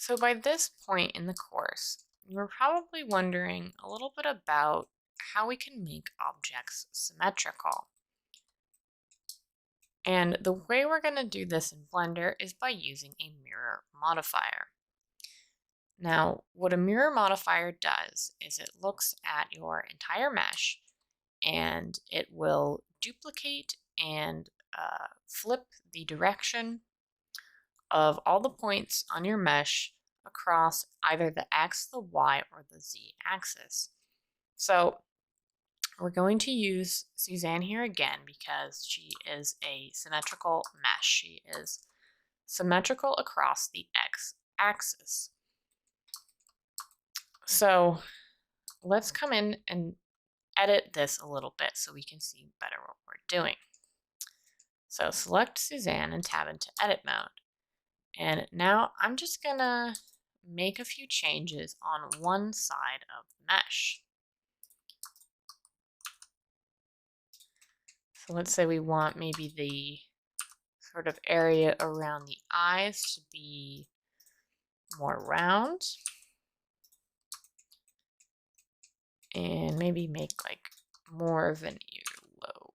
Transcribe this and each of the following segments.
So by this point in the course, you're probably wondering a little bit about how we can make objects symmetrical. And the way we're going to do this in Blender is by using a mirror modifier. Now, what a mirror modifier does is it looks at your entire mesh and it will duplicate and flip the direction of all the points on your mesh across either the X, the Y, or the Z axis. So we're going to use Suzanne here again because she is a symmetrical mesh. She is symmetrical across the X axis. So let's come in and edit this a little bit so we can see better what we're doing. So select Suzanne and tab into edit mode. And now I'm just gonna make a few changes on one side of the mesh. So let's say we want maybe the sort of area around the eyes to be more round. And maybe make like more of an earlobe.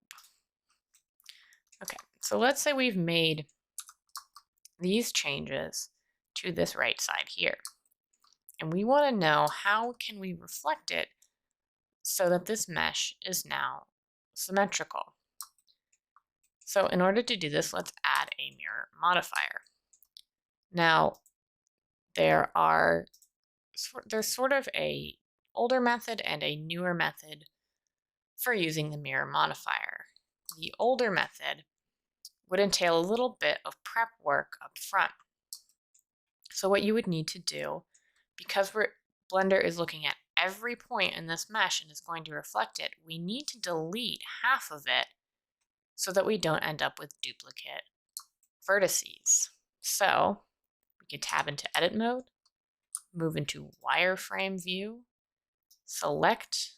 Okay, so let's say we've made these changes to this right side here. And we want to know how can we reflect it so that this mesh is now symmetrical. So in order to do this, let's add a mirror modifier. Now, there's sort of a older method and a newer method for using the mirror modifier. The older method would entail a little bit of prep work up front. So what you would need to do, because Blender is looking at every point in this mesh and is going to reflect it, we need to delete half of it so that we don't end up with duplicate vertices. So we could tab into edit mode, move into wireframe view, select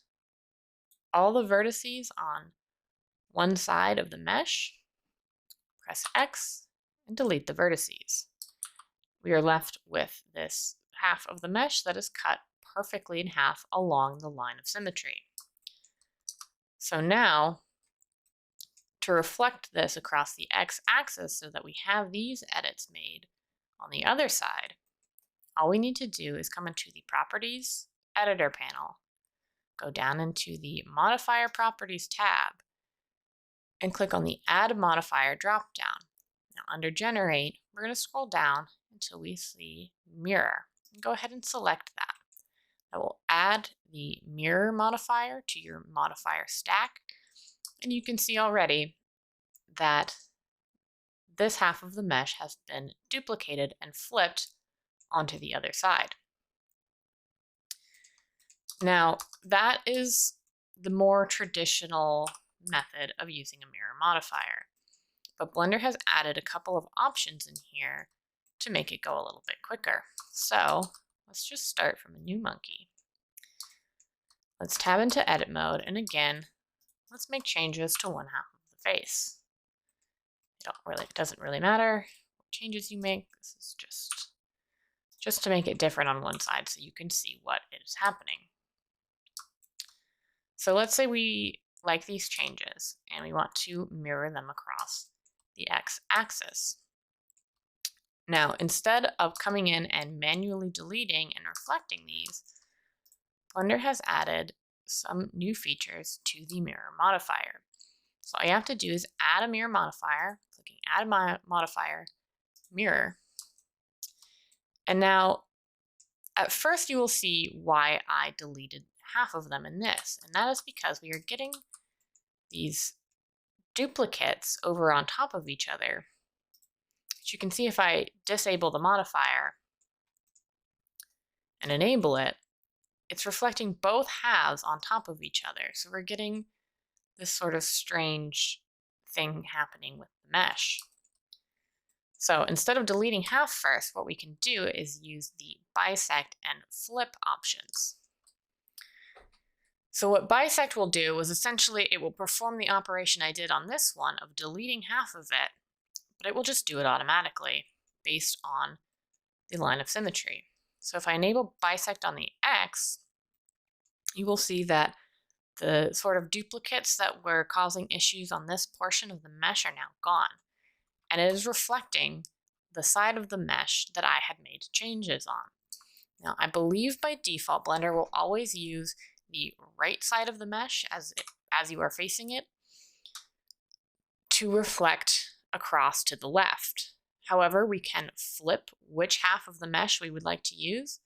all the vertices on one side of the mesh, press X, and delete the vertices. We are left with this half of the mesh that is cut perfectly in half along the line of symmetry. So now, to reflect this across the X-axis so that we have these edits made on the other side, all we need to do is come into the Properties Editor panel, go down into the Modifier Properties tab, and click on the Add Modifier dropdown. Now under Generate, we're going to scroll down until we see Mirror. Go ahead and select that. That will add the mirror modifier to your modifier stack. And you can see already that this half of the mesh has been duplicated and flipped onto the other side. Now, that is the more traditional method of using a mirror modifier. But Blender has added a couple of options in here to make it go a little bit quicker. So let's just start from a new monkey. Let's tab into edit mode, and again, let's make changes to one half of the face. It doesn't really matter what changes you make. This is just to make it different on one side so you can see what is happening. So let's say we like these changes and we want to mirror them across the X-axis. Now, instead of coming in and manually deleting and reflecting these, Blender has added some new features to the mirror modifier. So all you have to do is add a mirror modifier, clicking Add Modifier, Mirror. And now, at first you will see why I deleted half of them in this, and that is because we are getting these duplicates over on top of each other. As you can see, if I disable the modifier and enable it, it's reflecting both halves on top of each other. So we're getting this sort of strange thing happening with the mesh. So instead of deleting half first, what we can do is use the bisect and flip options. So what bisect will do is essentially it will perform the operation I did on this one of deleting half of it, but it will just do it automatically based on the line of symmetry. So if I enable bisect on the X, you will see that the sort of duplicates that were causing issues on this portion of the mesh are now gone. And it is reflecting the side of the mesh that I had made changes on. Now, I believe by default, Blender will always use the right side of the mesh as you are facing it to reflect across to the left. However, we can flip which half of the mesh we would like to use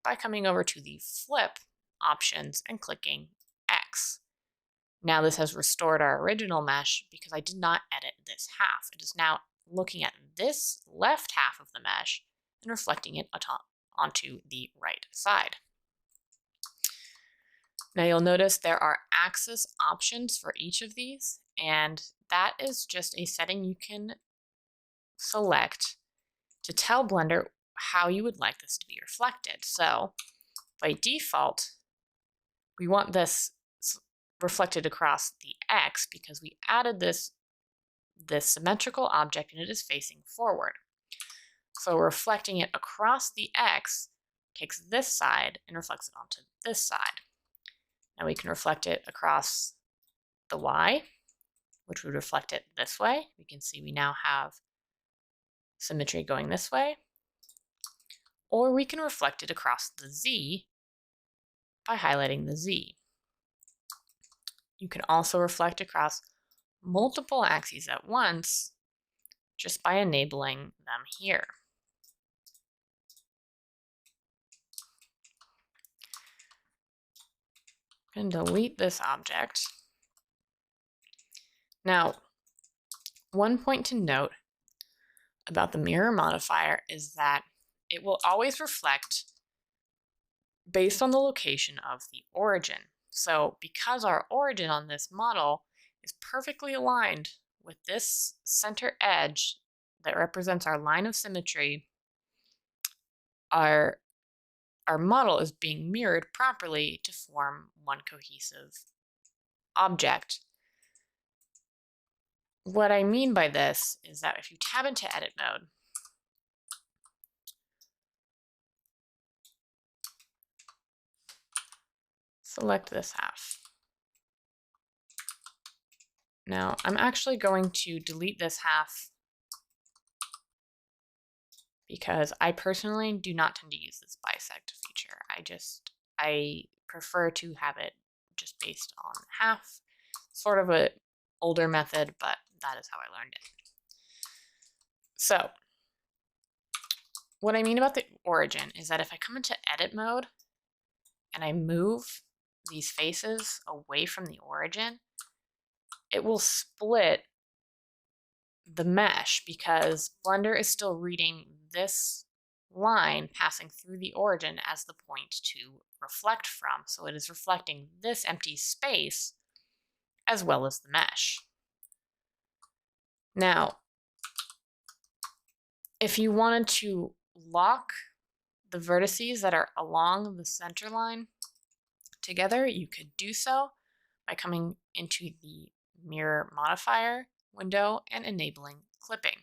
by coming over to the flip options and clicking X. Now this has restored our original mesh because I did not edit this half. It is now looking at this left half of the mesh and reflecting it onto the right side. Now you'll notice there are axis options for each of these, and that is just a setting you can select to tell Blender how you would like this to be reflected. So by default, we want this reflected across the X because we added this symmetrical object and it is facing forward. So reflecting it across the X takes this side and reflects it onto this side. Now we can reflect it across the Y, which would reflect it this way. We can see we now have symmetry going this way. Or we can reflect it across the Z by highlighting the Z. You can also reflect across multiple axes at once just by enabling them here. I'm going to delete this object. Now, one point to note about the mirror modifier is that it will always reflect based on the location of the origin. So because our origin on this model is perfectly aligned with this center edge that represents our line of symmetry, our model is being mirrored properly to form one cohesive object. What I mean by this is that if you tab into edit mode, select this half. Now I'm actually going to delete this half because I personally do not tend to use this bisect feature. I prefer to have it just based on half. Sort of an older method, but that is how I learned it. So what I mean about the origin is that if I come into edit mode and I move these faces away from the origin, it will split the mesh because Blender is still reading this line passing through the origin as the point to reflect from. So it is reflecting this empty space as well as the mesh. Now, if you wanted to lock the vertices that are along the center line together, you could do so by coming into the mirror modifier window and enabling clipping.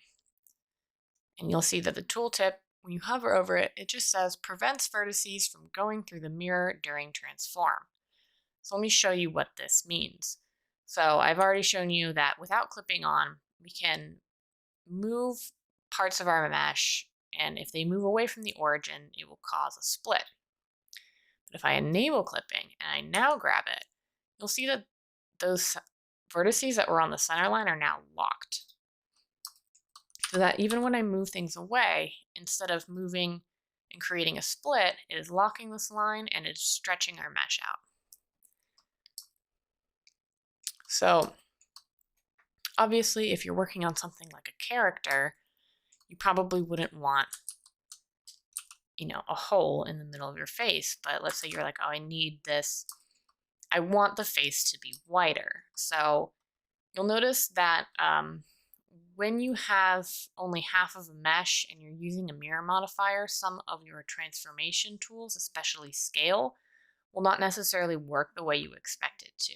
And you'll see that the tooltip, when you hover over it, it just says prevents vertices from going through the mirror during transform. So let me show you what this means. So I've already shown you that without clipping on, we can move parts of our mesh, and if they move away from the origin, it will cause a split. But if I enable clipping and I now grab it, you'll see that those vertices that were on the center line are now locked. So that even when I move things away, instead of moving and creating a split, it is locking this line and it's stretching our mesh out. So obviously, if you're working on something like a character, you probably wouldn't want, a hole in the middle of your face. But let's say you're like, oh, I need this. I want the face to be wider. So you'll notice that when you have only half of a mesh and you're using a mirror modifier, some of your transformation tools, especially scale, will not necessarily work the way you expect it to.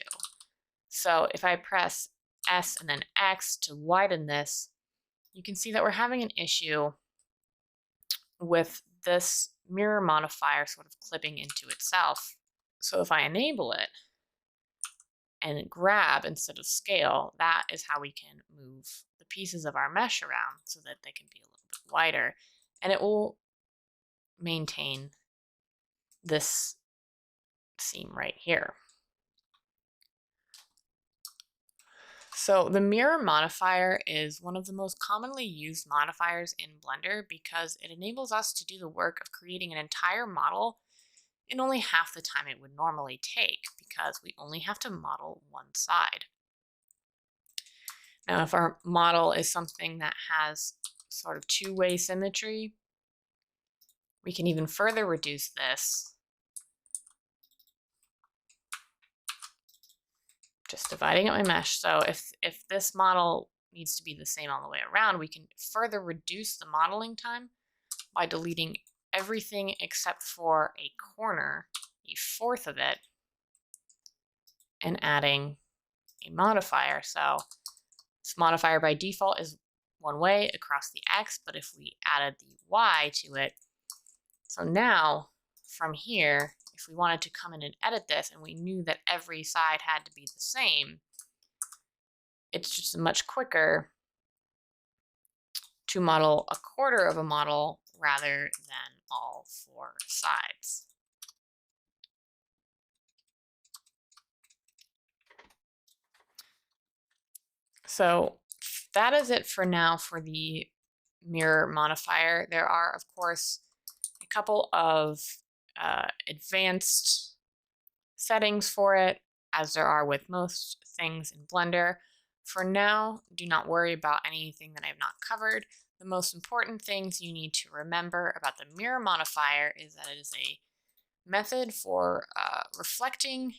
So if I press S and then X to widen this, you can see that we're having an issue with this mirror modifier sort of clipping into itself. So if I enable it and grab instead of scale, that is how we can move the pieces of our mesh around so that they can be a little bit wider. And it will maintain this seam right here. So the mirror modifier is one of the most commonly used modifiers in Blender because it enables us to do the work of creating an entire model in only half the time it would normally take because we only have to model one side. Now, if our model is something that has sort of two-way symmetry, we can even further reduce this, just dividing up my mesh. So if this model needs to be the same all the way around, we can further reduce the modeling time by deleting everything except for a corner, a fourth of it, and adding a modifier. So this modifier by default is one way across the X, but if we added the Y to it, so now from here, if we wanted to come in and edit this and we knew that every side had to be the same, it's just much quicker to model a quarter of a model rather than all four sides. So that is it for now for the mirror modifier. There are, of course, a couple of advanced settings for it, as there are with most things in Blender. For now, do not worry about anything that I have not covered. The most important things you need to remember about the mirror modifier is that it is a method for reflecting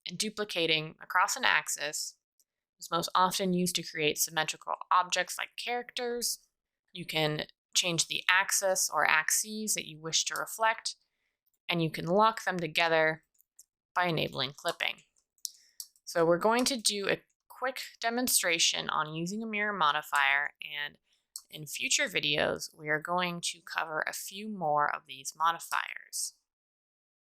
and duplicating across an axis. It's most often used to create symmetrical objects like characters. You can change the axis or axes that you wish to reflect, and you can lock them together by enabling clipping. So we're going to do a quick demonstration on using a mirror modifier, and in future videos we are going to cover a few more of these modifiers.